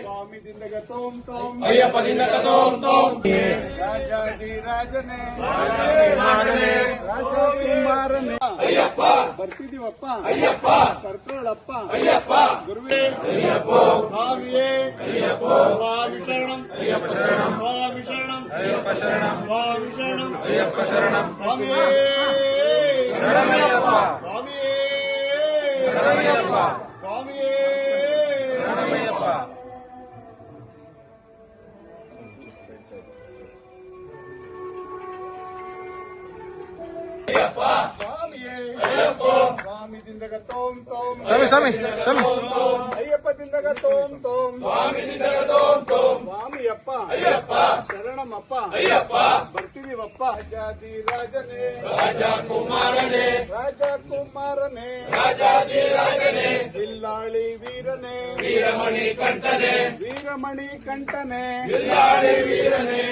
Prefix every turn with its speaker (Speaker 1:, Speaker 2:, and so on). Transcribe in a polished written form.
Speaker 1: ಸ್ವಾಮಿ ದಿಂದಗ ತೋಂ ತೋಂ
Speaker 2: ಅಯ್ಯಪ್ಪ ದಿಂದಗ ತೋಂ ತೋಂ
Speaker 1: ರಾಜಾಜಿ ರಾಜನೇ ರಾಜಕುಮಾರನೇ
Speaker 2: ಅಯ್ಯಪ್ಪ
Speaker 1: ಬರ್ತಿದೀವಪ್ಪ
Speaker 2: ಅಯ್ಯಪ್ಪ
Speaker 1: ಕರ್ಕೊಳ್ಳಪ್ಪ
Speaker 2: ಅಯ್ಯಪ್ಪ
Speaker 1: ಗುರುವೇ
Speaker 2: ಅಯ್ಯಪ್ಪ
Speaker 1: ಸ್ವಾಮಿಯೇ
Speaker 2: ಅಯ್ಯಪ್ಪ
Speaker 1: ಸ್ವಾಮಿ ಶರಣಂ
Speaker 2: ಅಯ್ಯಪ್ಪ ಶರಣಂ
Speaker 1: ಸ್ವಾಮಿ ಶರಣಂ
Speaker 2: ಅಯ್ಯಪ್ಪ ಶರಣಂ
Speaker 1: ಸ್ವಾಮಿ ಶರಣಂ
Speaker 2: ಅಯ್ಯಪ್ಪ ಶರಣಂ
Speaker 1: ಸ್ವಾಮಿಯೇ
Speaker 2: ಶರಣಮಯ್ಯಪ್ಪ
Speaker 1: ಸ್ವಾಮಿಯೇ
Speaker 2: ಶರಣಮಯ್ಯಪ್ಪ
Speaker 1: ಸ್ವಾಮಿಯೇ
Speaker 2: ಶರಣಮಯ್ಯಪ್ಪ ಅಯ್ಯಪ್ಪ
Speaker 1: ಸ್ವಾಮಿಯೇ
Speaker 2: ಅಯ್ಯಪ್ಪ
Speaker 1: ಸ್ವಾಮಿ ದಿಂದಗ ತೋಂ ತೋಂ
Speaker 2: ಸ್ವಾಮಿ
Speaker 1: ಅಯ್ಯಪ್ಪ ದಿಂದಗ ತೋಂ ತೋಂ
Speaker 2: ಸ್ವಾಮಿ ದಿಂದಗ ತೋಂ ತೋಂ
Speaker 1: ಸ್ವಾಮಿಯಪ್ಪ
Speaker 2: ಅಯ್ಯಪ್ಪ
Speaker 1: ಶರಣಮಪ್ಪ
Speaker 2: ಅಯ್ಯಪ್ಪ
Speaker 1: ಬರ್ತಿದೀವಪ್ಪ ರಾಜಾದಿ ರಾಜನೇ
Speaker 2: ರಾಜಕುಮಾರನೇ
Speaker 1: ರಾಜಕುಮಾರನೇ
Speaker 2: ರಾಜಾಧಿರಾಜನೇ
Speaker 1: ಬಿಲ್ಲಾಳಿ ವೀರನೇ
Speaker 2: ವೀರಮಣಿ ಕಂಠನೇ
Speaker 1: ವೀರಮಣಿ ಕಂಠನೇ
Speaker 2: ಬಿಲ್ಲಾಡಿ ವೀರನೇ